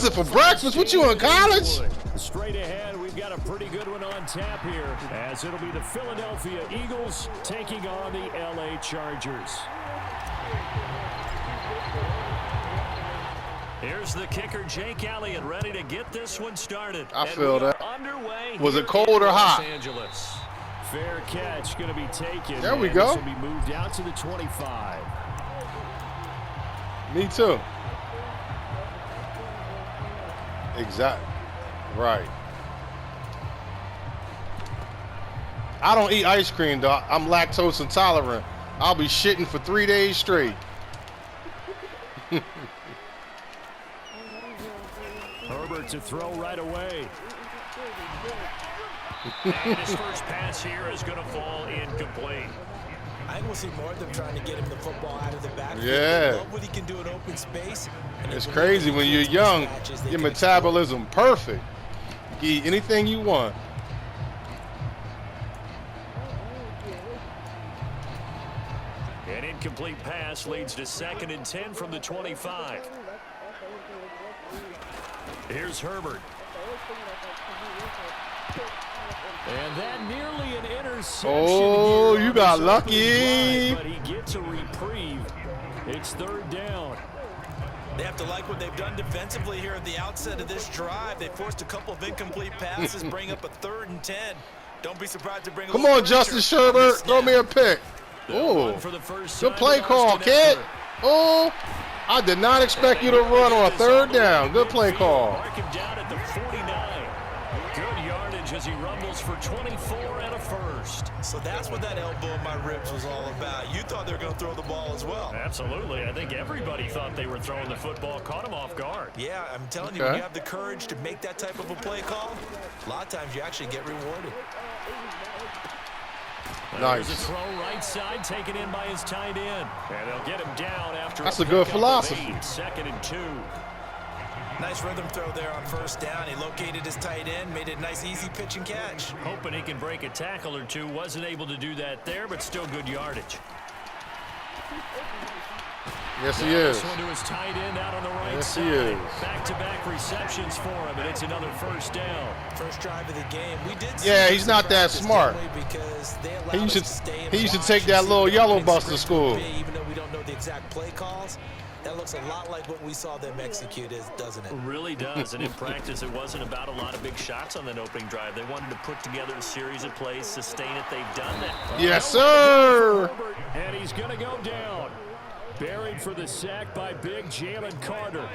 pizza for breakfast? What, you in college? Straight ahead, we've got a pretty good one on tap here, as it'll be the Philadelphia Eagles taking on the LA Chargers. Here's the kicker, Jake Elliott, ready to get this one started. I feel that. Underway. Was it cold or hot? Los Angeles. Fair catch going to be taken. There we go. This will be moved out to the 25. Me too. Exactly. Right. I don't eat ice cream, though. I'm lactose intolerant. I'll be shitting for 3 days straight. Herbert to throw right away. And his first pass here is going to fall incomplete. I think we'll see more of them trying to get him the football out of the backfield. Yeah. Love what he can do in open space. It's crazy when you're young. Your metabolism perfect. You can eat anything you want. An incomplete pass leads to 2nd and 10 from the 25. Here's Herbert. And that nearly an interception. Oh, you got lucky. But he gets a reprieve. It's 3rd down. They have to like what they've done defensively here at the outset of this drive. They forced a couple of incomplete passes, bring up a 3rd and 10. Don't be surprised to bring. Come on, Justin Sherbert, throw me a pick. Oh, good play call, kid. Oh, I did not expect you to run on a 3rd down. Good play call. Mark him down at the 49. Good yardage as he rumbles for 24 and a first. So that's what that elbow in my ribs was all about. You thought they were going to throw the ball as well. Absolutely. I think everybody thought they were throwing the football, caught him off guard. Yeah, I'm telling you, when you have the courage to make that type of a play call, a lot of times you actually get rewarded. Nice. There's a throw right side taken in by his tight end. And they'll get him down after That's a good philosophy. 2nd and 2. Nice rhythm throw there on 1st down. He located his tight end, made it a nice, easy pitch and catch. Hoping he can break a tackle or two. Wasn't able to do that there, but still good yardage. Yes, he is. This one to his tight end out on the right Yes, side. he is. Back-to-back receptions for him, and it's another 1st down. First drive of the game. We did. Yeah, he's not that smart. He used to take that little yellow bus to school. Even though we don't know the exact play calls, that looks a lot like what we saw them execute, doesn't it? It really does. And in practice, it wasn't about a lot of big shots on that opening drive. They wanted to put together a series of plays, sustain it. They've done that. Yes, sir. And he's going to go down. Buried for the sack by big Jalen Carter.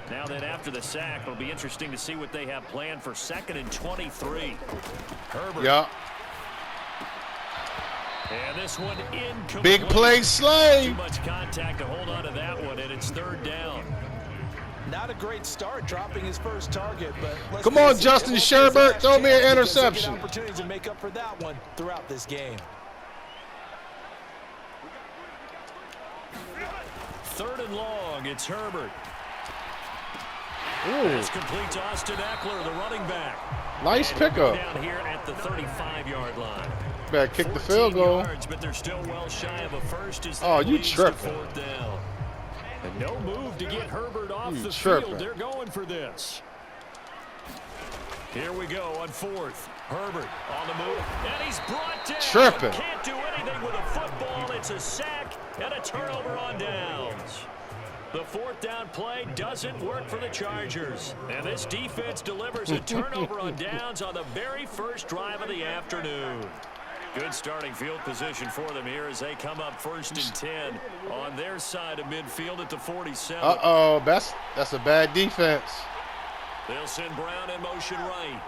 Now then, after the sack, it'll be interesting to see what they have planned for 2nd and 23. Herbert. Yeah. And this one incomplete. Big play, Slay. Too much contact to hold on to that one, and it's 3rd down. Not a great start, dropping his first target, but Come on, Justin Sherbert, throw me an interception. Opportunities to make up for that one throughout this game. 3rd and long, it's Herbert. Ooh. It's complete to Austin Eckler, the running back. Nice pickup. Down here at the 35-yard line. Better kick the field goal. Yards, but they're still well shy of a first. As Oh, you leads to tripping. 4th down. And no move to get Herbert off the tripping. field. They're going for this. Here we go on 4th. Herbert on the move, and he's brought down. Tripping. Can't do anything with a football. It's a sack and a turnover on downs. The 4th down play doesn't work for the Chargers. And this defense delivers a turnover on downs on the very first drive of the afternoon. Good starting field position for them here as they come up 1st and 10 on their side of midfield at the 47. Uh-oh, that's a bad defense. They'll send Brown in motion right.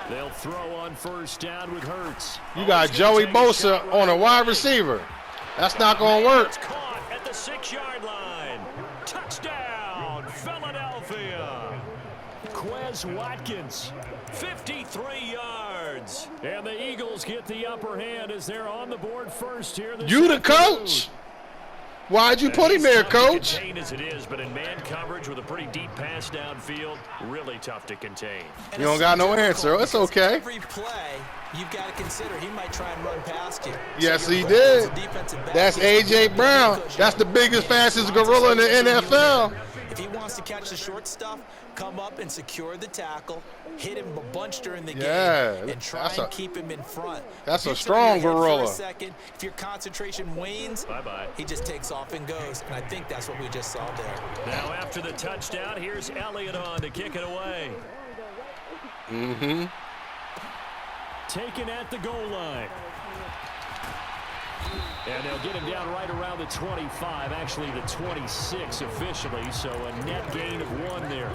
They'll throw on 1st down with Hurts. You got Joey Bosa on a wide receiver. That's not going to work. It's caught at the 6-yard line. Touchdown, Philadelphia. Quez Watkins, 53 yards. And the Eagles get the upper hand as they're on the board first here. You the coach? Why'd you put him there, coach? Contained as it is, but in man coverage with a pretty deep pass downfield, really tough to contain. You don't got no answer. It's okay. Every play You've got to consider he might try and run past you. Yes, he did. That's A.J. Brown. That's the biggest, fastest gorilla in the NFL. If he wants to catch the short stuff, come up and secure the tackle, hit him a bunch during the game, and try and keep him in front. That's a strong gorilla. For a second, if your concentration wanes, he just takes off and goes, and I think that's what we just saw there. Now after the touchdown, here's Elliott on to kick it away. Mm-hmm. Taken at the goal line. And they'll get him down right around the 25, actually the 26 officially, so a net gain of 1 there.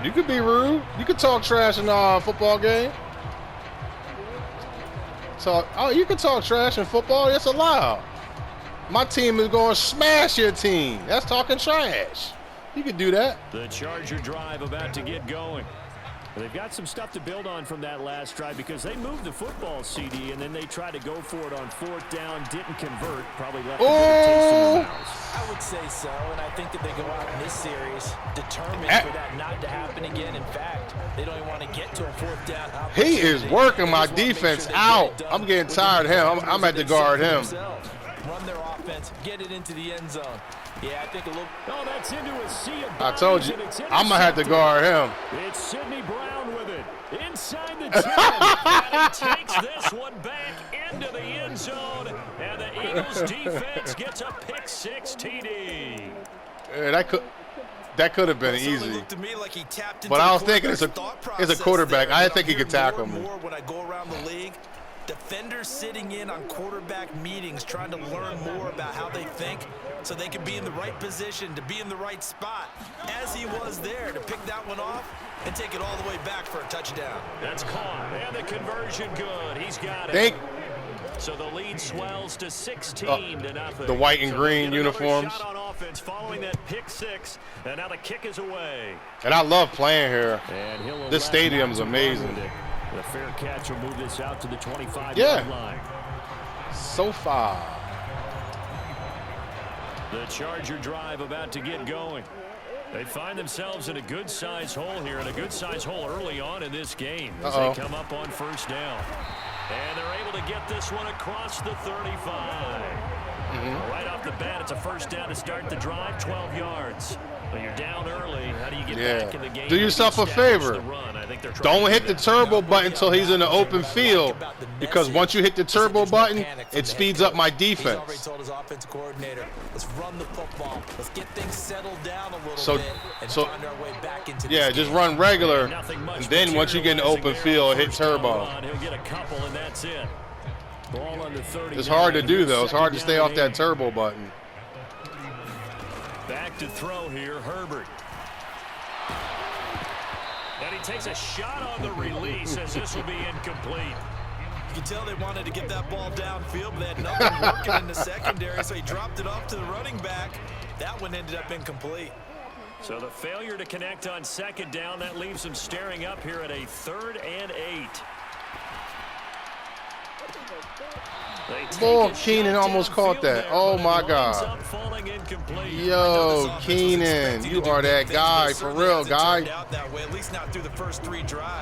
You could be rude. You could talk trash in a football game. You can talk trash in football. It's allowed. My team is going to smash your team. That's talking trash. You could do that. The Charger drive about to get going. They've got some stuff to build on from that last drive because they moved the football, CD, and then they tried to go for it on 4th down, didn't convert, probably left a good taste in their mouths. I would say so, and I think that they go out in this series determined for that not to happen again. In fact, they don't even want to get to a 4th down. He is working my defense out. I'm getting tired of him. I'm at the guard him. Run their offense, get it into the end zone. Yeah, I think a little. Oh, that's into a sea of I told you, I'm going to have to guard him. It's Sidney Brown with it. Inside the 10. And he takes this one back into the end zone. And the Eagles defense gets a pick 6 TD. Yeah, that could have been easy. Like but I was thinking it's a quarterback. I didn't think he could tackle me. When I go around the league, defenders sitting in on quarterback meetings trying to learn more about how they think so they can be in the right position to be in the right spot, as he was there to pick that one off and take it all the way back for a touchdown. That's caught, and the conversion good. He's got it. So the lead swells to 16 to nothing. The white and green uniforms. Shot on offense following that pick 6, and now the kick is away. And I love playing here. This stadium is amazing. The fair catch will move this out to the 25-yard line. So far. The Charger drive about to get going. They find themselves in a good-sized hole here, and a good-sized hole early on in this game as they come up on 1st down. And they're able to get this one across the 35. Right off the bat, it's a 1st down to start the drive, 12 yards. But you're down early. How do you get back in the game? Do yourself a favor. Don't hit the turbo button until he's in the open field, because once you hit the turbo button, it speeds up my defense. He's already told his offensive coordinator, let's run the football. Let's get things settled down a little bit and find our way back into this just run regular, and then once you get in the open field, hit turbo. He'll get a couple, and that's it. Ball on the 30. It's hard to do, though. It's hard to stay off that turbo button. Back to throw here, Herbert. And he takes a shot on the release as this will be incomplete. You can tell they wanted to get that ball downfield, but they had nothing working in the secondary, so he dropped it off to the running back. That one ended up incomplete. So the failure to connect on 2nd down, that leaves them staring up here at a 3rd and 8. Boy, Keenan almost caught that. Oh, my God. Yo, Keenan, you are that guy, for real, guy.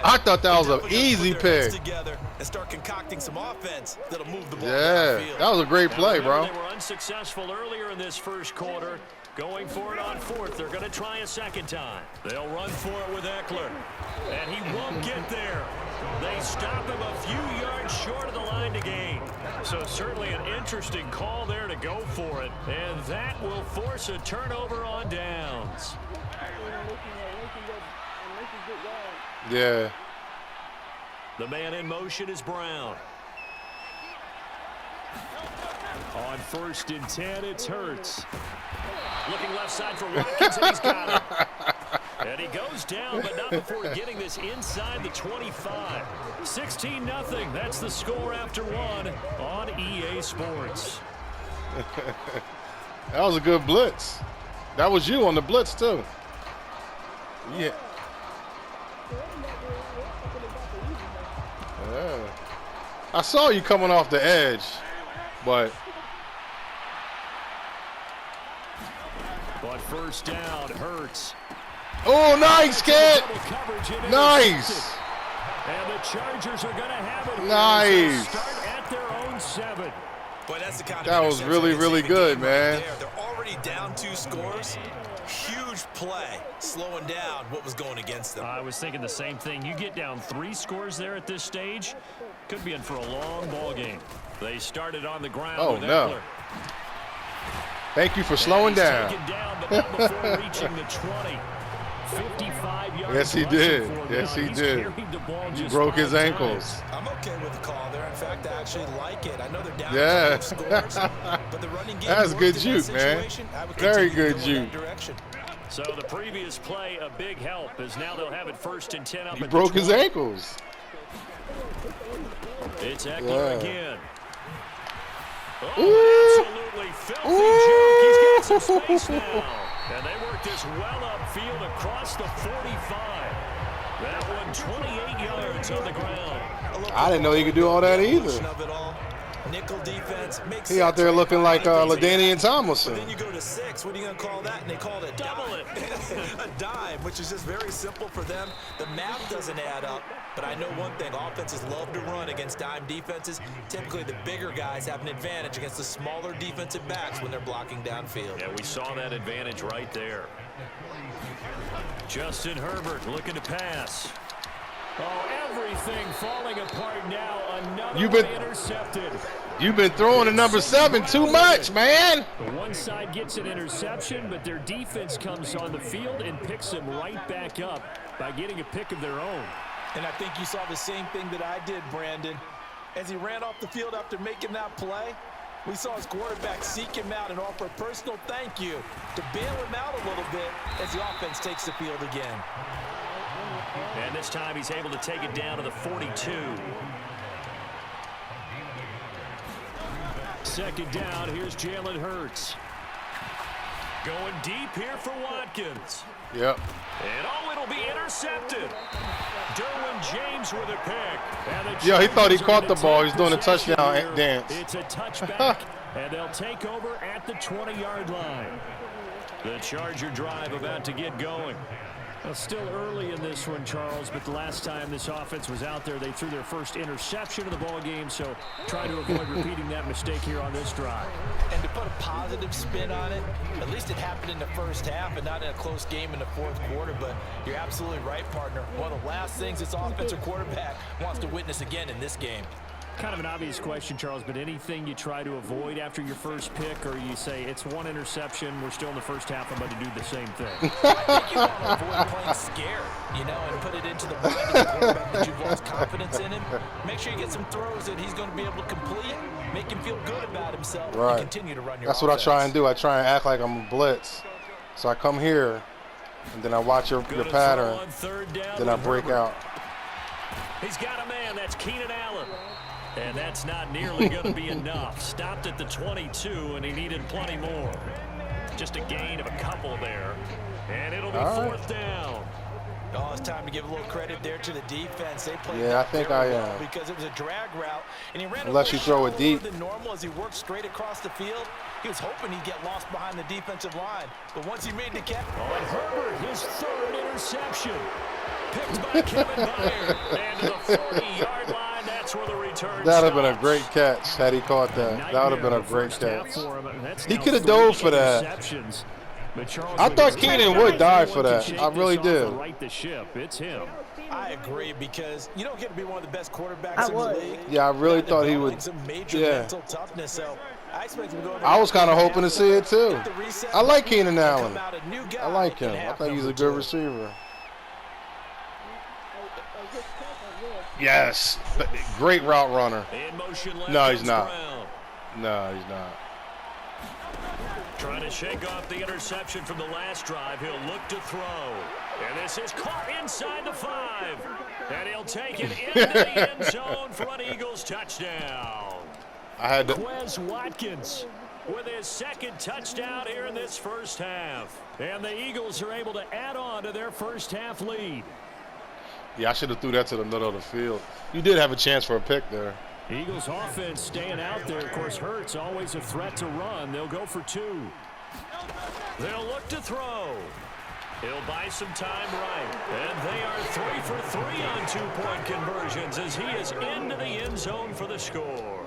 I thought that was an easy pick. Yeah, that was a great play, bro. They were unsuccessful earlier in this 1st quarter. Going for it on 4th. They're going to try a 2nd time. They'll run for it with Eckler. And he won't get there. They stop him a few yards short of the line to gain. So certainly an interesting call there to go for it. And that will force a turnover on downs. Yeah. The man in motion is Brown. On 1st and 10, it's Hurts. Looking left side for Watkins, and he's got it. And he goes down, but not before getting this inside the 25. 16-0. That's the score after 1 on EA Sports. That was a good blitz. That was you on the blitz, too. Yeah. I saw you coming off the edge, but... But 1st down, Hurts. Oh, nice, kid. Nice. And the Chargers are going to have it. Nice. Start at their own 7. Boy, that's the kind of that was really, really good, man. Right, they're already down 2 scores. Huge play, slowing down what was going against them. I was thinking the same thing. You get down 3 scores there at this stage, could be in for a long ball game. They started on the ground. Oh, with no. Eckler. Thank you for slowing down. Taken down, but not before reaching the 20. 55 yards. Yes, he did. Yes, he did. He broke his ankles. I'm okay with the call there. In fact, I actually like it. I know they're down yeah. scores, but the running game That's good juke, that man. Very good juke. So the previous play, a big help, as now they'll have it 1st and 10 up. He broke his ankles. It's Eckler again. Oh, absolutely filthy joke. He's got some space now. And they work this well upfield across the 45. That one 28 yards on the ground. I didn't know he could do all that either. Nickel defense makes he out there looking like LaDainian Tomlinson. But then you go to 6. What are you going to call that? And they called it double it. A dime, which is just very simple for them. The math doesn't add up. But I know one thing, offenses love to run against dime defenses. Typically, the bigger guys have an advantage against the smaller defensive backs when they're blocking downfield. Yeah, we saw that advantage right there. Justin Herbert looking to pass. Oh, everything falling apart now. Another intercepted. You've been throwing the number 7 too much, man. The one side gets an interception, but their defense comes on the field and picks them right back up by getting a pick of their own. And I think you saw the same thing that I did, Brandon. As he ran off the field after making that play, we saw his quarterback seek him out and offer a personal thank you to bail him out a little bit as the offense takes the field again. And this time he's able to take it down to the 42. Second down, here's Jalen Hurts. Going deep here for Watkins. Yep. And it'll be intercepted. Derwin James with a pick. Yeah, he thought he caught the ball. He's doing a touchdown dance. It's a touchback, and they'll take over at the 20-yard line. The Charger drive about to get going. Well, still early in this one, Charles, but the last time this offense was out there, they threw their first interception of the ball game, so try to avoid repeating that mistake here on this drive. And to put a positive spin on it, at least it happened in the first half and not in a close game in the fourth quarter, but you're absolutely right, partner. One of the last things this offensive quarterback wants to witness again in this game. Kind of an obvious question, Charles, but anything you try to avoid after your first pick, or you say it's one interception, we're still in the first half, I'm going to do the same thing? I think you want to avoid playing scared, and put it into the mind of the quarterback that you've lost confidence in him. Make sure you get some throws that he's going to be able to complete, make him feel good about himself, and continue to run your offense. That's what I try and do. I try and act like I'm a blitz. So I come here, and then I watch your pattern, then I break out. He's got a man. That's Keenan Allen. And that's not nearly going to be enough. Stopped at the 22, and he needed plenty more. Just a gain of a couple there. And it'll be fourth down. Oh, it's time to give a little credit there to the defense. They played I think I am. Because it was a drag route, and he ran unless you throw it deep than normal as he worked straight across the field. He was hoping he'd get lost behind the defensive line, but once he made the catch. Oh, and Herbert, his third interception, picked by Kevin Byard, and to the 40-yard line. That's where the return. That would have been a great catch had he caught that. That would have been a great catch. He could have dove for that. I thought Keenan would die for that. I really did. Right the ship. It's him. I agree, because you don't get to be one of the best quarterbacks in the league. Yeah, I really thought he would. Some major mental toughness, so I expect him to go. I was kind of hoping to see it too. I like Keenan Allen. I like him. I think he's a good receiver. Yes, great route runner. No, he's not. No, he's not. Trying to shake off the interception from the last drive. He'll look to throw. And this is caught inside the 5. And he'll take it into the end zone for an Eagles touchdown. Quez Watkins with his second touchdown here in this first half. And the Eagles are able to add on to their first half lead. Yeah, I should have threw that to the middle of the field. You did have a chance for a pick there. Eagles offense staying out there. Of course, Hurts always a threat to run. They'll go for 2. They'll look to throw. He'll buy some time right. And they are 3 for 3 on two-point conversions as he is into the end zone for the score.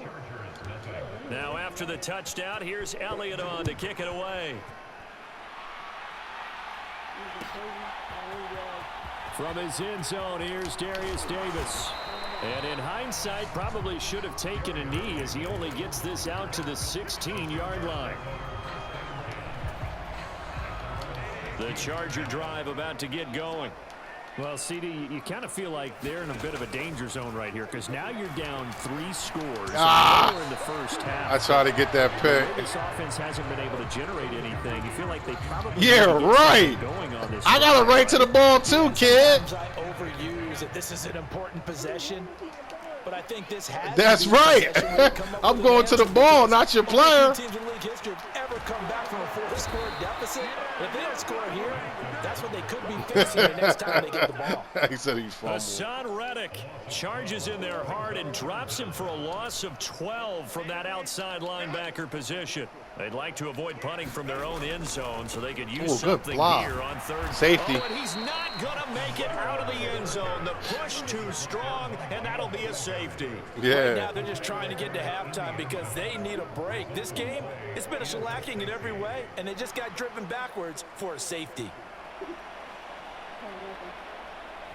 Now after the touchdown, here's Elliott on to kick it away. From his end zone, here's Darius Davis. And in hindsight, probably should have taken a knee as he only gets this out to the 16-yard line. The Charger drive about to get going. Well, CD, you kind of feel like they're in a bit of a danger zone right here because now you're down 3 scores in the first half. I tried to get that pick. This offense hasn't been able to generate anything. You feel like they probably going on this. I got a right to the ball too, kid. I overuse it. This is an important possession. But I think this has That's right. I'm going to the ball, not your player. Teams in league history have ever come back from a 4-score deficit. If they don't score here, that's what they could be facing the next time they get the ball. He said he fumbled. Hassan Reddick charges in there hard and drops him for a loss of 12 from that outside linebacker position. They'd like to avoid punting from their own end zone so they could use something here on third. Safety. Oh, and he's not going to make it out of the end zone. The push too strong, and that'll be a safety. Yeah. Right now they're just trying to get to halftime because they need a break. This game, it's been a shellacking in every way, and they just got driven backwards for a safety.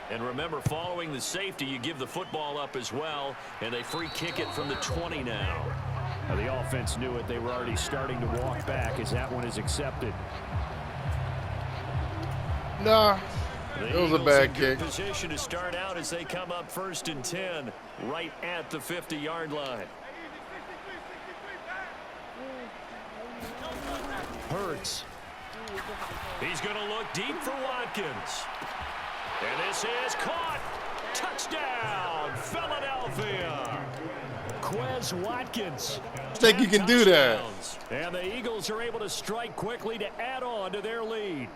And remember, following the safety, you give the football up as well, and they free kick it from the 20 now. Now the offense knew it. They were already starting to walk back as that one is accepted. Nah, it was a bad kick. Position to start out as they come up 1st and 10, right at the 50-yard line. Hurts. He's going to look deep for Watkins. And this is caught. Touchdown, Philadelphia. Quez Watkins. I think you can do that. And the Eagles are able to strike quickly to add on to their lead.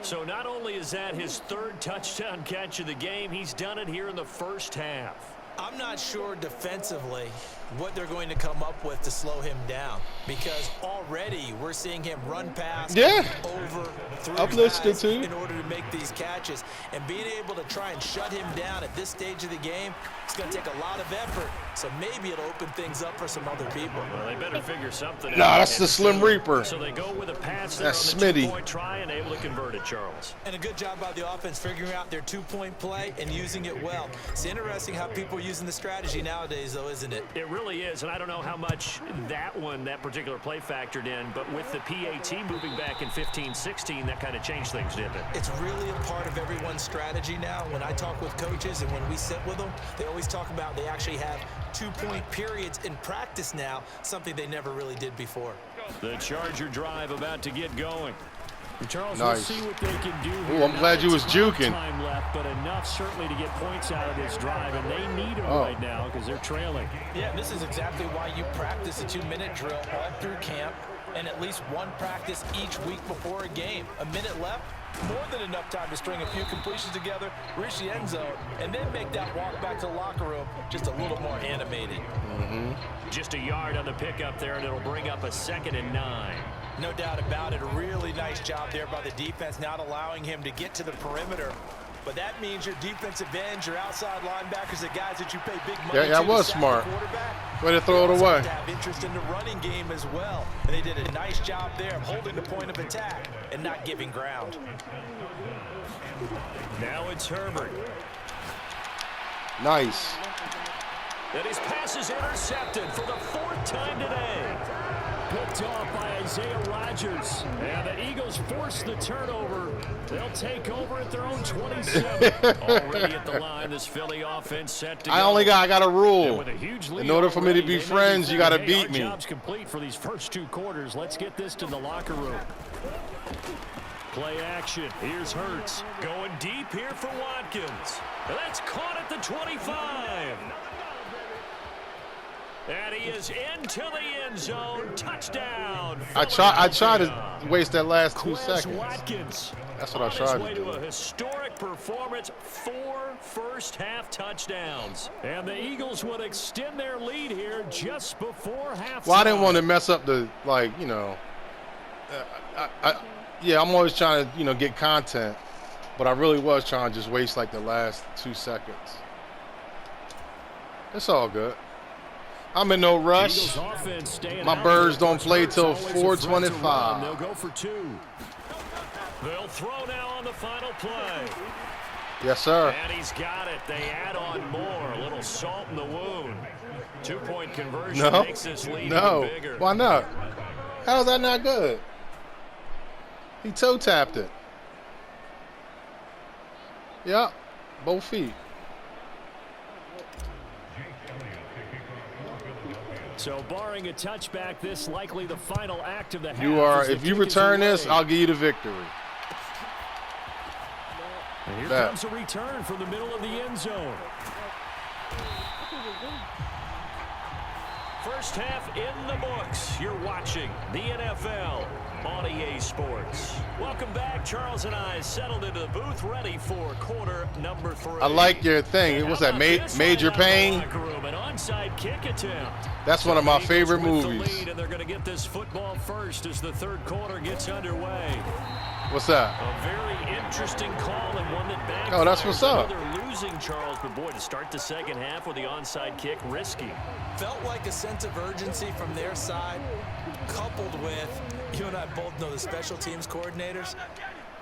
So not only is that his 3rd touchdown catch of the game, he's done it here in the first half. I'm not sure defensively what they're going to come up with to slow him down because already we're seeing him run past over guys in order to make these catches, and being able to try and shut him down at this stage of the game, it's going to take a lot of effort, so maybe it'll open things up for some other people. Well, they better figure something out. Nah, that's the Slim Reaper. So they go with a pass there that's on the Smitty. 2-point try and able to convert it, Charles. And a good job by the offense figuring out their 2-point play and using it well. It's interesting how people are using the strategy nowadays, though, isn't it? It really is, and I don't know how much that particular play factored in, but with the PAT moving back in 15-16, that kind of changed things, didn't it? It's really a part of everyone's strategy now. When I talk with coaches and when we sit with them, they always talk about they actually have 2-point periods in practice now, something they never really did before. The Charger drive about to get going. Charles, nice. We'll see what they can do here. Ooh, I'm glad you was juking. Time left, but enough certainly to get points out of this drive, and they need them right now because they're trailing. Yeah, this is exactly why you practice a 2-minute drill all through camp and at least one practice each week before a game. A minute left, more than enough time to string a few completions together, reach the end zone, and then make that walk back to the locker room just a little more animated. Just a yard on the pickup there, and it'll bring up a 2nd and 9. No doubt about it. A really nice job there by the defense, not allowing him to get to the perimeter. But that means your defensive ends, your outside linebackers, the guys that you pay big money to. Yeah, that was smart. Way to throw it away. Have interest in the running game as well. And they did a nice job there of holding the point of attack and not giving ground. Now it's Herbert. Nice. And his pass is intercepted for the 4th time today. Picked off by Isaiah Rodgers. And the Eagles force the turnover. They'll take over at their own 27. Already at the line, this Philly offense set to go. I got a rule. With a huge lead in order for me to already, be friends, you got to beat our me. Job's complete for these first 2 quarters. Let's get this to the locker room. Play action. Here's Hurts. Going deep here for Watkins. That's caught at the 25. And he is into the end zone. Touchdown. I tried to waste that last 2 seconds. Watkins. That's what I tried to do. A historic performance, 4 first-half touchdowns. And the Eagles would extend their lead here just before halftime. Well, I didn't want to mess up the, Yeah, I'm always trying to, get content. But I really was trying to just waste like the last 2 seconds. It's all good. I'm in no rush. My birds don't play till 4:25. They'll go for 2. They'll throw now on the final play. Yes, sir. And he's got it. They add on more. A little salt in the wound. 2-point conversion makes this lead even bigger. Why not? How is that not good? He toe tapped it. Yeah, both feet. So barring a touchback, this likely the final act of the half. You are. If you return this, I'll give you the victory. And here comes a return from the middle of the end zone. First half in the books. You're watching the NFL on EA Sports. Welcome back. Charles and I settled into the booth, ready for quarter number 3. I like your thing. What's that? Major Pain? An onside kick attempt. That's one of my favorite movies. And they're going to get this football first as the third quarter gets underway. What's that? A very interesting call and one that backfires. Oh, that's what's up. They're losing, Charles, but boy, to start the second half with the onside kick, risky. Felt like a sense of urgency from their side, coupled with, you and I both know the special teams coordinators.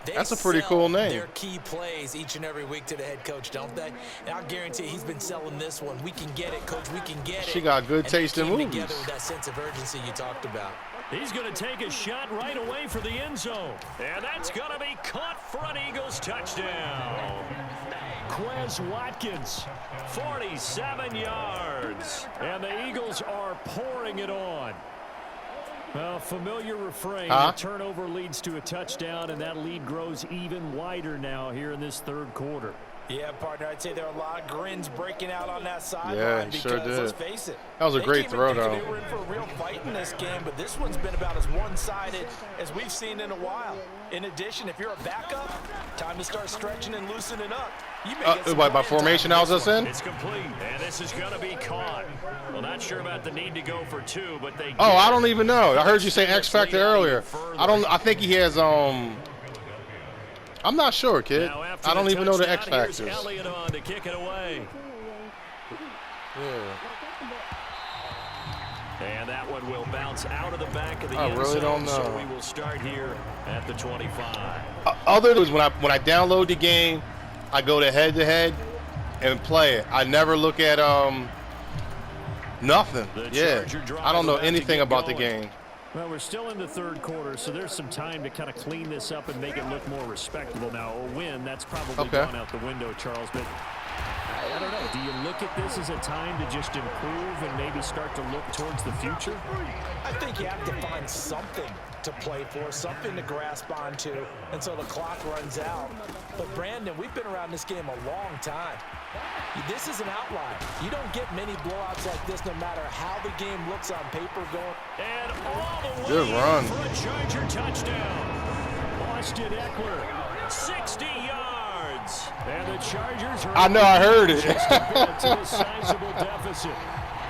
That's a pretty cool name. Their key plays each and every week to the head coach, don't they? And I guarantee he's been selling this one. We can get it, coach. We can get it. She got good taste in movies. Together with that sense of urgency you talked about. He's going to take a shot right away for the end zone. And that's going to be caught for an Eagles touchdown. Quez Watkins, 47 yards. And the Eagles are pouring it on. Well, familiar refrain. A turnover leads to a touchdown, and that lead grows even wider now here in this third quarter. Yeah, partner, I'd say there are a lot of grins breaking out on that sideline. Yeah, because, sure did. Let's face it. That was a great throw, though. They were in for a real fight in this game, but this one's been about as one-sided as we've seen in a while. In addition, if you're a backup, time to start stretching and loosening up. You may get by formation I was just in? It's complete, and this is going to be caught. Well, not sure about the need to go for 2, but they. Oh, I don't even know. I heard you say X Factor earlier. I think he has I'm not sure, kid. I don't even know the X Factors. Elliott on to kick it away. Yeah. And that one will bounce out of the back of the end really zone, don't know. So we will start here at the 25. Other than when I download the game, I go to head and play it. I never look at nothing. I don't know anything about the game. Well, we're still in the third quarter, so there's some time to kind of clean this up and make it look more respectable. Now, a win, that's probably gone out the window, Charles. But I don't know. Do you look at this as a time to just improve and maybe start to look towards the future? I think you have to find something to play for, something to grasp onto until the clock runs out. But, Brandon, we've been around this game a long time. This is an outlier. You don't get many blowouts like this no matter how the game looks on paper going. And all the way good run for a Charger touchdown. Austin Eckler, 60 yards. And the Chargers are I know, I heard it. just a bit to a sizable deficit.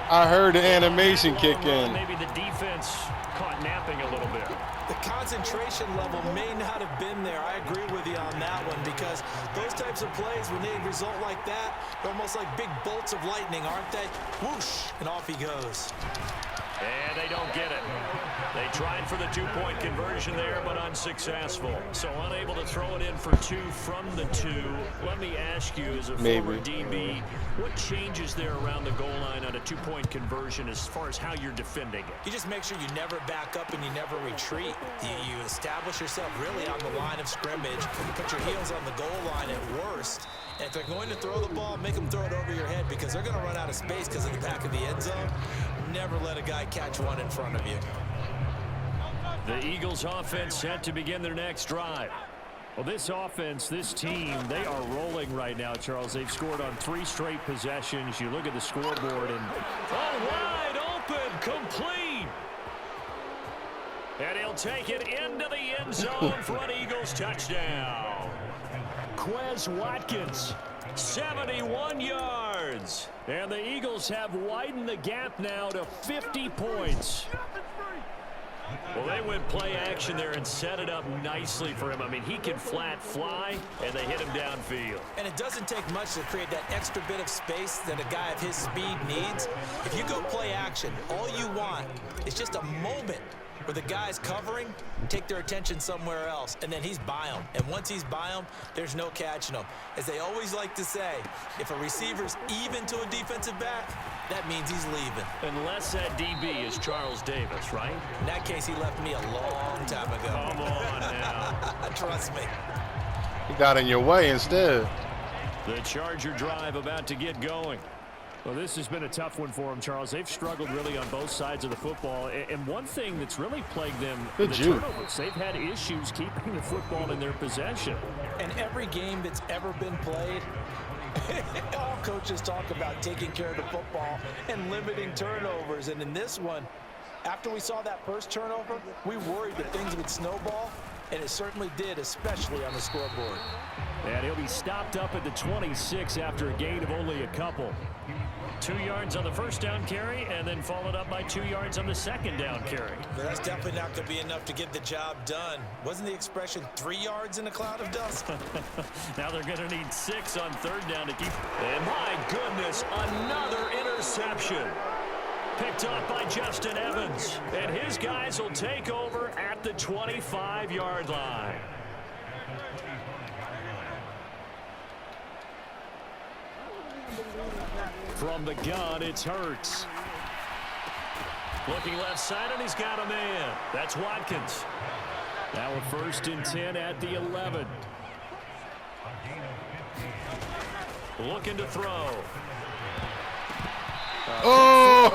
I heard the animation kick in. Maybe the defense caught napping a little bit. The concentration level may not have been there. I agree with you on that one because those types of plays, when they result like that, they're almost like big bolts of lightning, aren't they? Whoosh, and off he goes. And they don't get it. They tried for the 2-point conversion there, but unsuccessful. So unable to throw it in for 2 from the 2. Let me ask you, as a former DB, what changes there around the goal line on a 2-point conversion as far as how you're defending it? You just make sure you never back up and you never retreat. You establish yourself really on the line of scrimmage. Put your heels on the goal line at worst. And if they're going to throw the ball, make them throw it over your head because they're going to run out of space because of the back of the end zone. Never let a guy catch one in front of you. The Eagles offense set to begin their next drive. Well, this offense, this team, they are rolling right now, Charles. They've scored on 3 straight possessions. You look at the scoreboard and wide open, complete. And he'll take it into the end zone for an Eagles touchdown. Quez Watkins, 71 yards. And the Eagles have widened the gap now to 50 points. Well, they went play action there and set it up nicely for him. I mean, he can flat fly, and they hit him downfield. And it doesn't take much to create that extra bit of space that a guy of his speed needs. If you go play action, all you want is just a moment where the guy's covering, take their attention somewhere else, and then he's by him. And once he's by him, there's no catching him. As they always like to say, if a receiver's even to a defensive back, that means he's leaving. Unless that DB is Charles Davis, right? In that case, he left me a long time ago. Come on now. Trust me. He got in your way instead. The Charger drive about to get going. Well, this has been a tough one for them, Charles. They've struggled really on both sides of the football. And one thing that's really plagued them, the turnovers. They've had issues keeping the football in their possession. And every game that's ever been played, all coaches talk about taking care of the football and limiting turnovers. And in this one, after we saw that first turnover, we worried that things would snowball, and it certainly did, especially on the scoreboard. And he'll be stopped up at the 26 after a gain of only a couple. 2 yards on the first down carry, and then followed up by 2 yards on the second down carry. But that's definitely not going to be enough to get the job done. Wasn't the expression 3 yards in a cloud of dust? Now they're going to need 6 on third down to keep. And my goodness, another interception. Picked off by Justin Evans. And his guys will take over at the 25-yard line. From the gun, it's Hurts. Looking left side, and he's got a man. That's Watkins. Now a 1st and 10 at the 11. Looking to throw. Oh!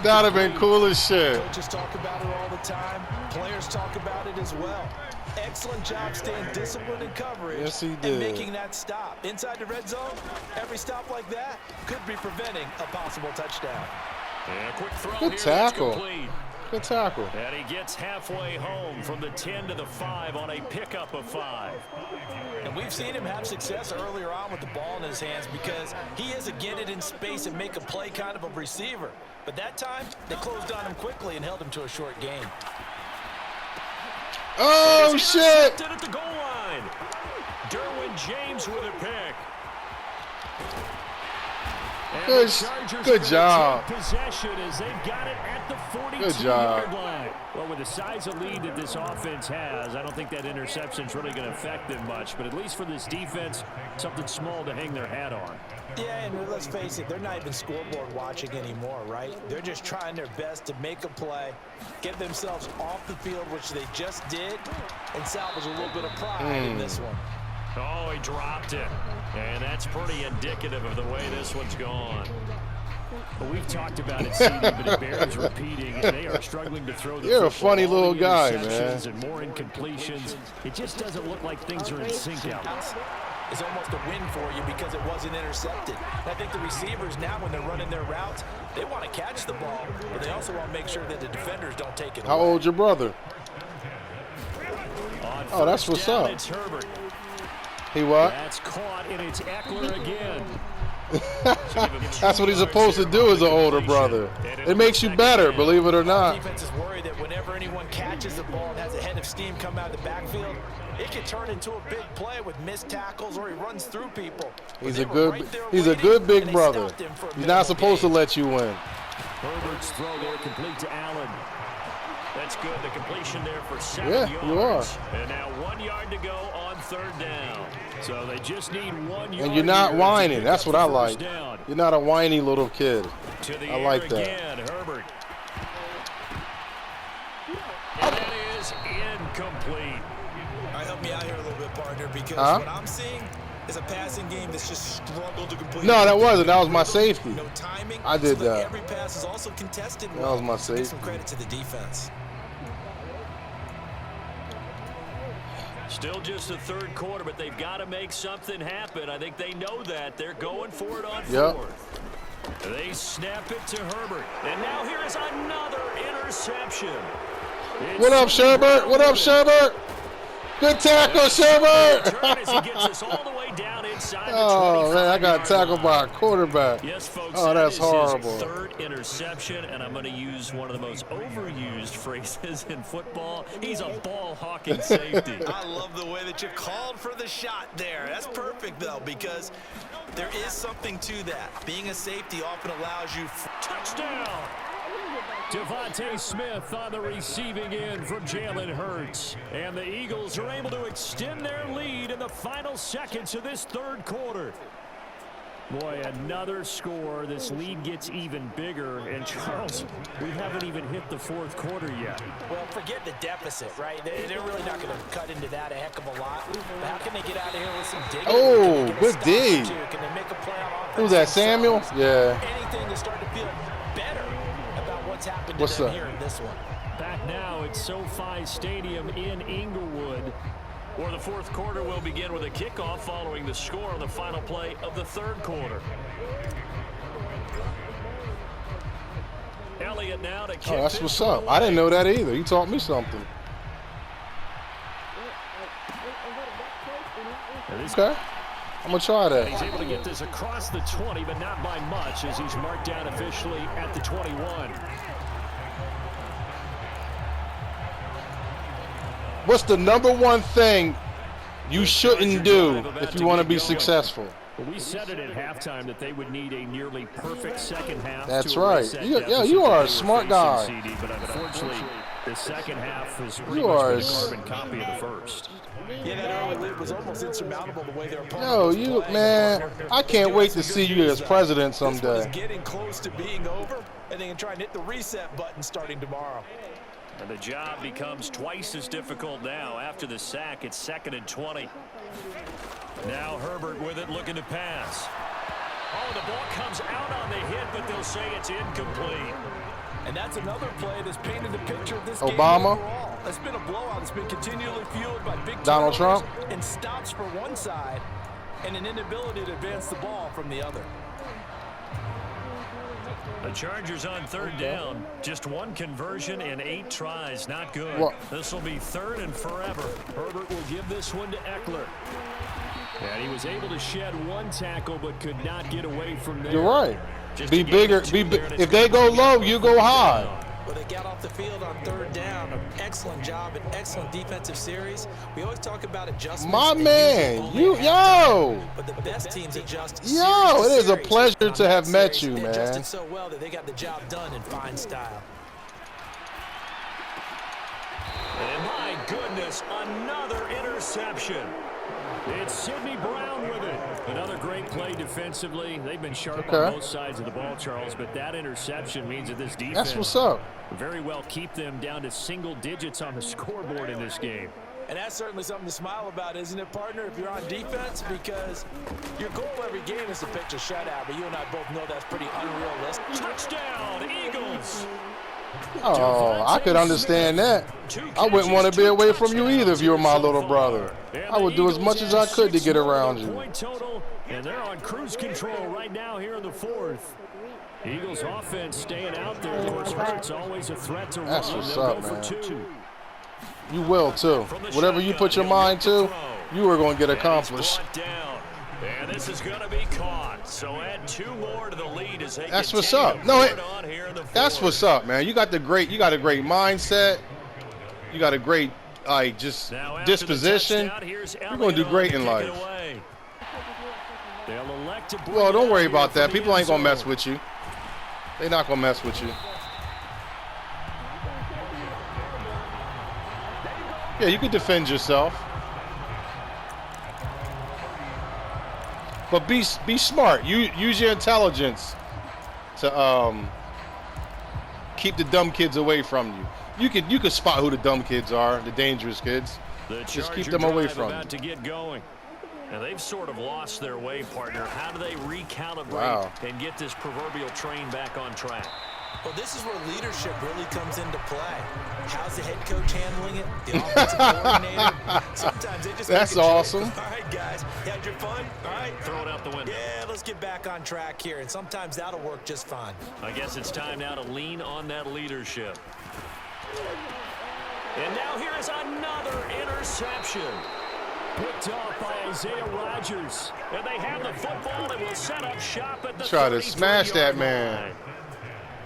That'd have been cool as shit. Coaches talk about it all the time. Players talk about it as well. Excellent job staying disciplined in coverage. Yes, he did. And making that stop. Inside the red zone, every stop like that could be preventing a possible touchdown. And a quick throw Good here. tackle. Good tackle. And he gets halfway home from the 10 to the 5 on a pickup of 5. And we've seen him have success earlier on with the ball in his hands because he is a get it in space and make a play kind of a receiver. But that time, they closed on him quickly and held him to a short gain. Oh, shit! At the goal line. Derwin James with a pick. Good job. Possession as they've got it at the 42-yard line. Well, with the size of lead that this offense has, I don't think that interception is really going to affect them much. But at least for this defense, something small to hang their hat on. Yeah, and let's face it, they're not even scoreboard watching anymore, right? They're just trying their best to make a play, get themselves off the field, which they just did, and salvage a little bit of pride in this one. Oh, he dropped it. And that's pretty indicative of the way this one's gone. Well, we've talked about it, CD, but it bears repeating, and they are struggling to throw the You're a football. funny little guy, man. And more incompletions. It just doesn't look like things are in sync out there. It's almost a win for you because it wasn't intercepted. I think the receivers now, when they're running their routes, they want to catch the ball, but they also want to make sure that the defenders don't take it How away. old's your brother? Oh, that's what's up. It's Herbert. He what? That's caught, and it's Eckler again. That's what he's supposed to do as an older brother. It makes you better, believe it or not. Defense is worried that whenever anyone catches the ball and has a head of steam come out of the backfield, it can turn into a big play with missed tackles or he runs through people. He's a good big brother. He's not supposed to let you win. Herbert's throw there complete to Allen. That's good. The completion there for 7 Yeah, yards. you are. And now 1 yard to go on third down. So they just need 1 yard. And you're not here whining. to That's pick what up I the like. first down. You're not a whiny little kid. To the I air like that. again, Herbert. And that is incomplete. All right, help me out here a little bit, partner, because what I'm seeing is a passing game that's just struggled to complete. No, that wasn't. That was my safety. No timing. I did so that. Every pass is also contested. That was my Give safety. some credit to the defense. Still just the third quarter, but they've got to make something happen. I think they know that. They're going for it on fourth. They snap it to Herbert. And now here is another interception. What up, Sherbert? What up, Sherbert? Good tackle, Sherbert. As he gets us all the way down inside Oh, the man, I got 25-yard tackled by a line. quarterback. Yes, folks, Oh, that's that is horrible. his third interception, and I'm going to use one of the most overused phrases in football. He's a ball-hawking safety. I love the way that you called for the shot there. That's perfect, though, because there is something to that. Being a safety often allows you... Touchdown! Devontae Smith on the receiving end from Jalen Hurts. And the Eagles are able to extend their lead in the final seconds of this third quarter. Boy, another score. This lead gets even bigger. And, Charles, we haven't even hit the fourth quarter yet. Well, forget the deficit, right? They're really not going to cut into that a heck of a lot. But how can they get out of here with some dignity? Oh, good D. Can they make a play on offense? Who's that, Samuel? Yeah. Anything to start to feel better about what's happened to What's them up? here in this one. Back now at SoFi Stadium in Inglewood. Or the fourth quarter will begin with a kickoff following the score on the final play of the third quarter. Elliott now to kick. Oh, that's this what's one up. I didn't away. know that either. You taught me something. Okay. I'm going to try that. He's able to get this across the 20, but not by much as he's marked down officially at the 21. What's the number one thing you shouldn't do if you want to be successful? We said it at halftime that they would need a nearly perfect second half. That's to right. erase that You deficit are a that they were smart facing, guy. CD, but unfortunately, the second half was pretty You are much a a carbon copy of the first. Yeah, that early lead was almost insurmountable the way their opponent Yo, was you, playing. man, I can't wait to see you as president This one is someday. getting close to being over, and they can try and hit the reset button starting tomorrow. And the job becomes twice as difficult now. After the sack, it's 2nd and 20. Now Herbert with it, looking to pass. Oh, the ball comes out on the hit, but they'll say it's incomplete. And that's another play that's painted the picture of this Obama? game overall. It's been a blowout. It's been continually fueled by big Donald turnovers Trump? and stops for one side and an inability to advance the ball from the other. The Chargers on third down. Just one conversion in 8 tries. Not good. What? This will be 3rd and forever. Herbert will give this one to Eckler. And he was able to shed one tackle but could not get away from there. You're right. Just Be to get bigger. the two Be there, and it's if they gonna go be low, a you go high. Well, they got off the field on third down. An excellent job, an excellent defensive series. We always talk about adjustments. My and man, usually only you, at halftime. yo. But the best teams adjust. Yo, series it is a series. pleasure And on to that have met series, you, they man. adjusted so well that they got the job done in fine style. And my goodness, another interception. It's Sidney Brown with it. Another great play defensively. They've been sharp Okay. on both sides of the ball, Charles, but that interception means that this defense That's what's up. very well keep them down to single digits on the scoreboard in this game. And that's certainly something to smile about, isn't it, partner, if you're on defense? Because your goal every game is to pitch a shutout, but you and I both know that's pretty unrealistic. Touchdown, Eagles. Oh, I could understand that. I wouldn't want to be away from you either if you were my little brother. I would do as much as I could to get around you. Point total, and they're on cruise control right now here in the fourth. Eagles offense staying out there. Of course, Hurts always a threat to run. That's what's They'll up, go for man. 2. You will too. Whatever you put your mind to, you are going to get accomplished. And he's brought down. And this is going to be caught. So add 2 more to the lead as they That's what's continue up. to No, put it on here in the That's fourth. what's up, man. You got a great mindset. You got a great just Now after the disposition. touchdown, here's You're going to do Elliott great on in to kick it life. away. They'll elect to bring Well, it don't out worry here about that. from the People ain't end going to mess zone. with you. They're not going to mess with you. Yeah, you can defend yourself. But be smart. Use your intelligence to keep the dumb kids away from you. You could spot who the dumb kids are, the dangerous kids. The Just keep Charger them away drive from about to get going. And they've sort of lost their way, partner. How do they recalibrate Wow. and get this proverbial train back on track? Well, this is where leadership really comes into play. How's the head coach handling it? The offensive coordinator? Sometimes they just That's make a joke. awesome. All right, guys. You had your fun? All right. Throw it out the window. Yeah, let's get back on track here. And sometimes that'll work just fine. I guess it's time now to lean on that leadership. And now here is another interception. Picked off by Isaiah Rodgers. And they have the football and will set up shop at the Try to smash that man. line.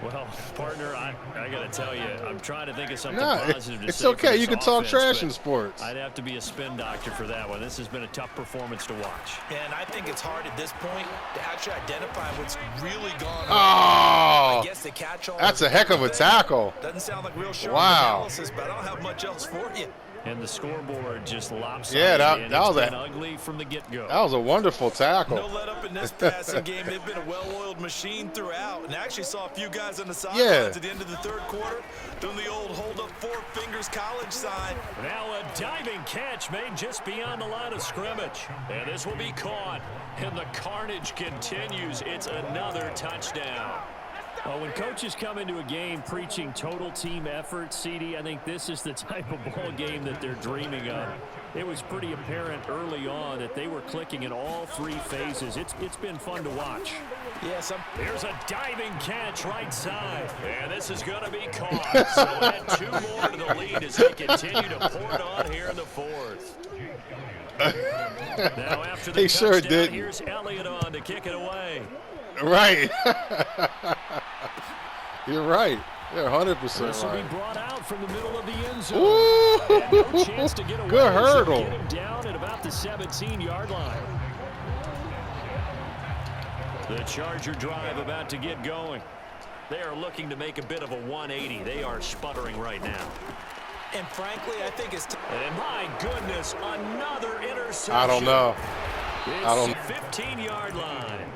Well, partner, I got to tell you, I'm trying to think of something No, positive to it's say for okay. this You can talk offense, trash but in sports. I'd have to be a spin doctor for that one. This has been a tough performance to watch. And I think it's hard at this point to actually identify what's really gone on. Oh, I guess the catch-all that's a heck of a tackle. Doesn't sound like real sharp Wow. analysis, but I don't have much else for you. And the scoreboard just lopsided. Yeah, that and was it's been a- ugly from the get-go. That was a wonderful tackle. No let up in this passing game. They've been a well-oiled machine throughout. And I actually saw a few guys on the sidelines Yeah. at the end of the third quarter doing the old hold up four fingers college sign. Now a diving catch made just beyond the line of scrimmage. And this will be caught. And the carnage continues. It's another touchdown. Well, when coaches come into a game preaching total team effort, CD, I think this is the type of ball game that they're dreaming of. It was pretty apparent early on that they were clicking in all three phases. It's been fun to watch. Yeah, Here's a diving catch right side. And this is going to be caught. So add 2 more to the lead as they continue to pour it on here in the fourth. Now after the He sure touchdown, did. here's Elliott on to kick it away. Right. You're right. You're 100% This will be right. brought out from the middle of the end zone. Ooh, And no chance to get away. good So hurdle. Get him down at about the 17-yard line. The Charger drive about to get going. They are looking to make a bit of a 180. They are sputtering right now. And frankly, I think it's And my goodness, another interception. I don't know. It's 15-yard line.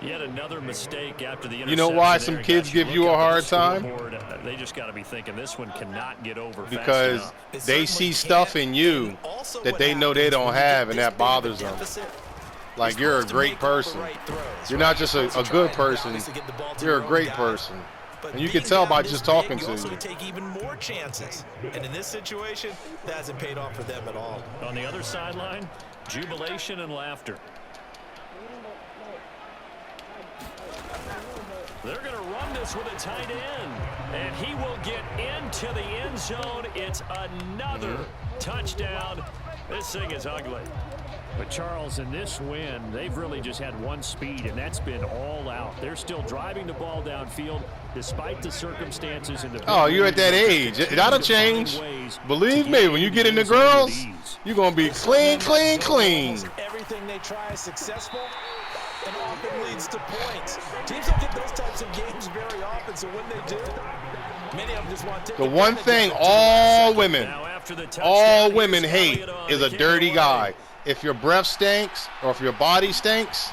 Yet another mistake after the interception. You know why there. some And kids gosh, you give look you a up at the hard time? scoreboard, They just got to be thinking this one cannot get over Because fast enough. they see stuff in you that they know they don't have, and that bothers them. Like, you're a great person. You're not just a good person. You're a great person. And you can tell by just talking to you. take even more chances. And in this situation, that hasn't paid off for them at all. On the other sideline, jubilation and laughter. They're going to run this with a tight end. And he will get into the end zone. It's another touchdown. This thing is ugly. But, Charles, in this win, they've really just had one speed, and that's been all out. They're still driving the ball downfield despite the circumstances. In the Oh, you're at that age. That'll change. Believe me, when you get into girls, you're going to be clean, clean, clean. everything they try is successful and often leads to points. Teams don't get those types of games very often, so when they do, many of them just want to take The one thing all women hate is a dirty guy. If your breath stinks or if your body stinks,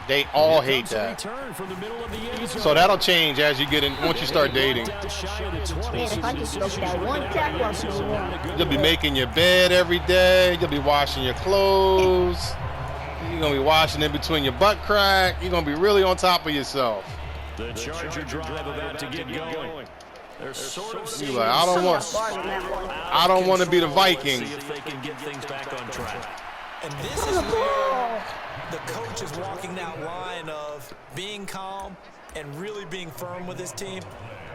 they all hate that. So that'll change as you get in, once you start dating. Man, if I just look at one tackle from the wall. You'll be making your bed every day. You'll be washing your clothes. You're going to be washing in between your butt crack. You're going to be really on top of yourself. The Charger drive about to get going. They're sort of You're like, I don't want to be the Vikings. See if they can get things back on track. And this is where the coach is walking that line of being calm and really being firm with his team.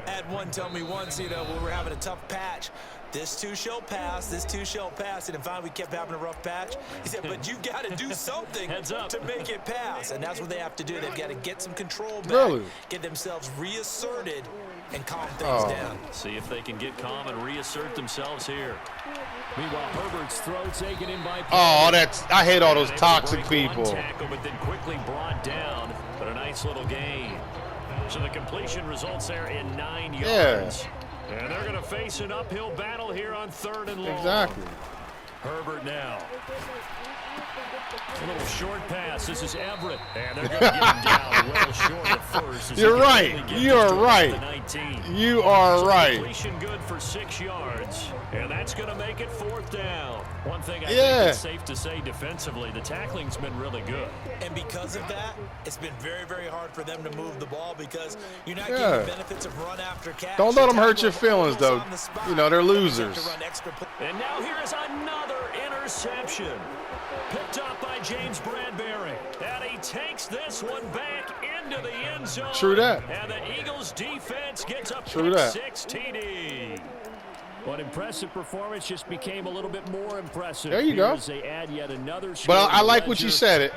I had one tell me once, when we were having a tough patch, this too shall pass, this too shall pass. And finally we kept having a rough patch. He said, but you got to do something to make it pass. And that's what they have to do. They've got to get some control back, get themselves reasserted, and calm things down. See if they can get calm and reassert themselves here. Meanwhile, Herbert's throw taken in by I hate all those toxic people. Tackle, but then quickly brought down, but a nice little gain. So the completion results there in 9 yards. And they're going to face an uphill battle here on 3rd and long. Exactly. Herbert now. A little short pass. This is Everett. And they're going to get him down well short of first. You're right. You're right. You are right. Completion good for 6 yards. And that's going to make it 4th down. One thing I think it's safe to say defensively, the tackling's been really good. And because of that, it's been very, very hard for them to move the ball because you're not getting the benefits of run after catch. Don't let them hurt your feelings, though. They're losers. And now here is another interception. Picked up by James Bradbury. And he takes this one back into the end zone. True that. And the Eagles defense gets a True that. pick 6 TD. Well, impressive performance just became a little bit more impressive. There you go. As they add yet another but I like what you said. It.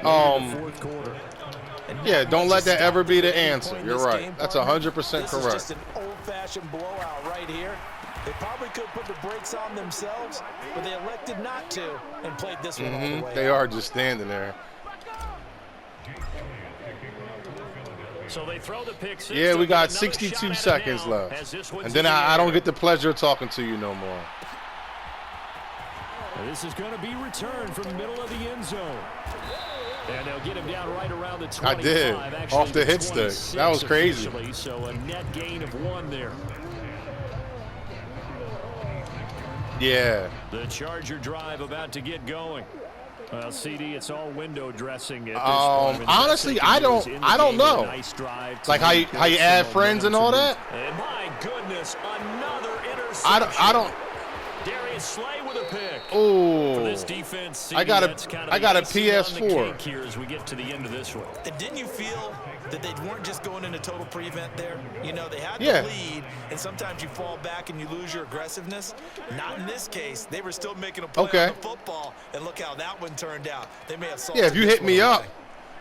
Yeah, don't let that ever be the answer. You're right. That's 100% correct. This is just an old-fashioned blowout right here. They probably could put the brakes on themselves, but they elected not to and played this one all the way. They are just standing there. So they throw the pick six. Yeah, we got 62 seconds left. And then I don't get the pleasure of talking to you no more. This is going to be returned from the middle of the end zone. And they'll get him down right around the 25. I did. Off the hit stick. That was crazy. So a net gain of 1 there. Yeah. The Charger drive about to get going. Well, CD, it's all window dressing at this point. Honestly, I don't know. Nice like how you add friends and all that. And my goodness, another interception. I don't. Darius Slay with a pick. Oh. For this defense, CD, I got a PS4 PS4 here as we get to the end of this one. And didn't you feel that they weren't just going into total prevent there? You know, they had Yeah. the lead, and sometimes you fall back and you lose your aggressiveness. Not in this case. They were still making a play on the football, and look how that one turned out. They may have if you hit me up.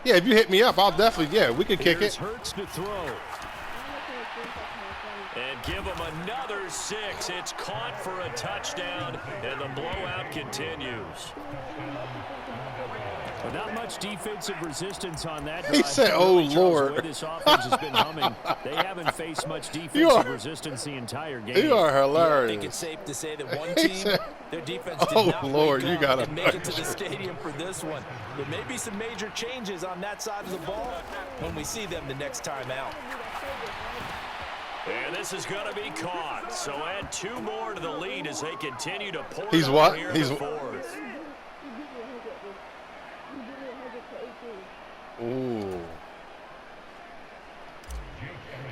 Yeah, if you hit me up, I'll definitely, we could kick it. Hurts to throw. And give them another 6. It's caught for a touchdown, and the blowout continues. Well, not much defensive resistance on that drive. He said, "Oh, Lord." This offense has been humming. They haven't faced much defensive resistance the entire game. You are hilarious. I think it's safe to say that one team, their defense did "Oh, not Lord, wake you up gotta and make it to the stadium for this one. There may be some major changes on that side of the ball when we see them the next time out. And this is going to be caught. So add 2 more to the lead as they continue to pour. He's what? He's fourth. Ooh.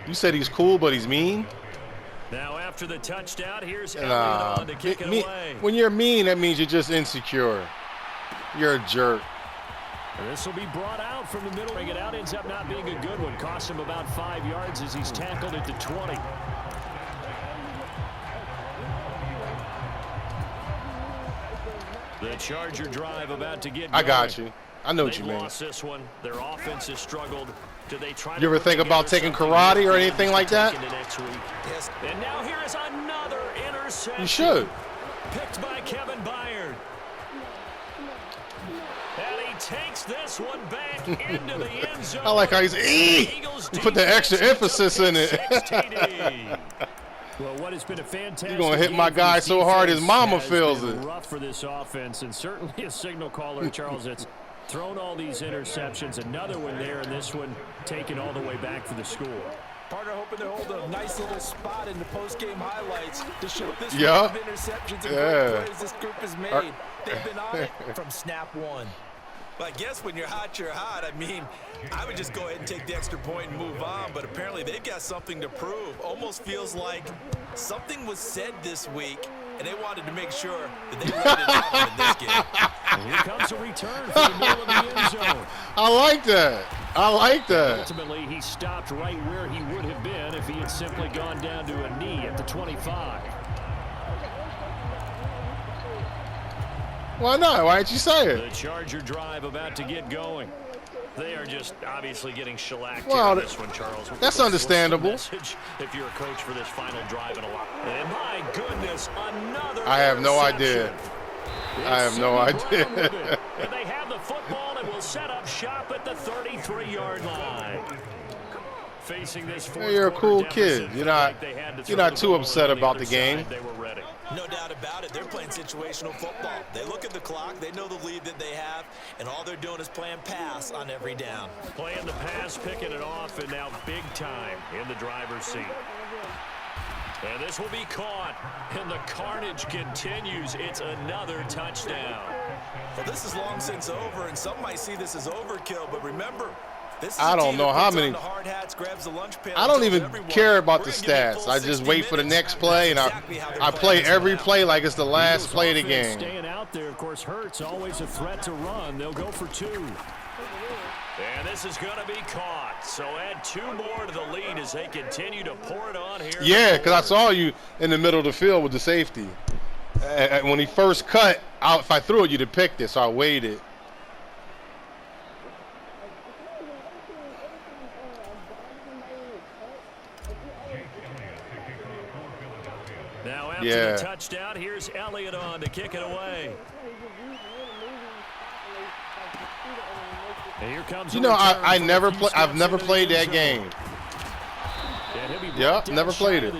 You said he's cool, but he's mean? Now after the touchdown, here's Elliott on to kick it away. When you're mean, that means you're just insecure. You're a jerk. This will be brought out from the middle. Bring it out, ends up not being a good one. Cost him about 5 yards as he's tackled at the 20. The Charger drive about to get going. I got you. I know what you mean. Lost this one. Their offense has struggled. Do they try? You ever think about taking karate or anything like that? Next week? Yes. And now here is another interception. You should. Picked by Kevin Byard. And he takes this one back into the end zone. I like how he's you put the extra emphasis in it. Well, what has been a fantastic You're gonna hit my guy so hard his mama feels it. Rough for this offense, and certainly a signal caller, Charles. That's thrown all these interceptions. Another one there, and this one taken all the way back for the score. Partner hoping to hold a nice little spot in the post-game highlights to show this Yeah. of interceptions and great plays this group has made. They've been on it from snap one. Well, I guess when you're hot, you're hot. I mean, I would just go ahead and take the extra point and move on, but apparently they've got something to prove. Almost feels like something was said this week, and they wanted to make sure that they let it happen in this game. And here comes a return from the middle of the end zone. I like that. I like that. Ultimately, he stopped right where he would have been if he had simply gone down to a knee at the 25. Why not? Why didn't you say it? The Charger drive about to get going. They are just obviously getting shellacked Well, in this one, Charles. That's understandable. What's the message if you're a coach for this final drive in a lot? And my goodness, another I have no idea. interception. I have no idea. And they have the football and will set up shop at the 33-yard line. Facing this Hey, you're a cool kid. You're not too upset about the game. They were ready. No doubt about it. They're playing situational football. They look at the clock. They know the lead that they have, and all they're doing is playing pass on every down. Playing the pass, picking it off, and now big time in the driver's seat. And this will be caught, and the carnage continues. It's another touchdown. Well, this is long since over, and some might see this as overkill, but remember, this is I a don't team know that how puts on many. the hard hats, grabs the lunch pail, I don't tells even everyone, care about the "We're gonna give you a stats. full I just 60 wait for the minutes." next play, and That's exactly how they're I playing play this every one out. play like it's the last Eagles play of the offense game. Staying out there, of course, Hurts always a threat to run. They'll go for 2. And this is going to be caught. So add 2 more to the lead as they continue to pour it on here. Yeah, because I saw you in the middle of the field with the safety. When he first cut, if I threw it, you'd have picked it, so I waited. Now after the touchdown, here's Elliott on to kick it away. And here comes I've never played that game. Yep, never played it.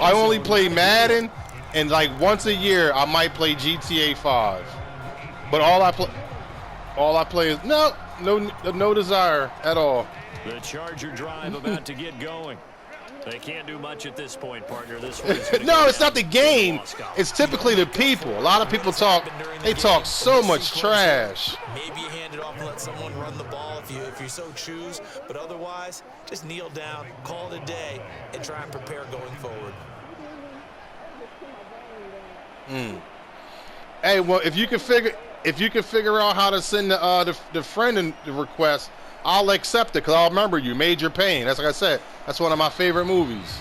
I only play Madden, and like once a year I might play GTA 5. But all I play is no desire at all. The Charger drive about to get going. They can't do much at this point, partner. This one's no, it's not the game. It's typically the people. A lot of people talk. They talk so much trash. Maybe you hand it off and let someone run the ball if you so choose. But otherwise, just kneel down, call it a day, and try and prepare going forward. Hey, well, if you can figure out how to send the friend request, I'll accept it because I'll remember you. Major Pain. That's like I said. That's one of my favorite movies.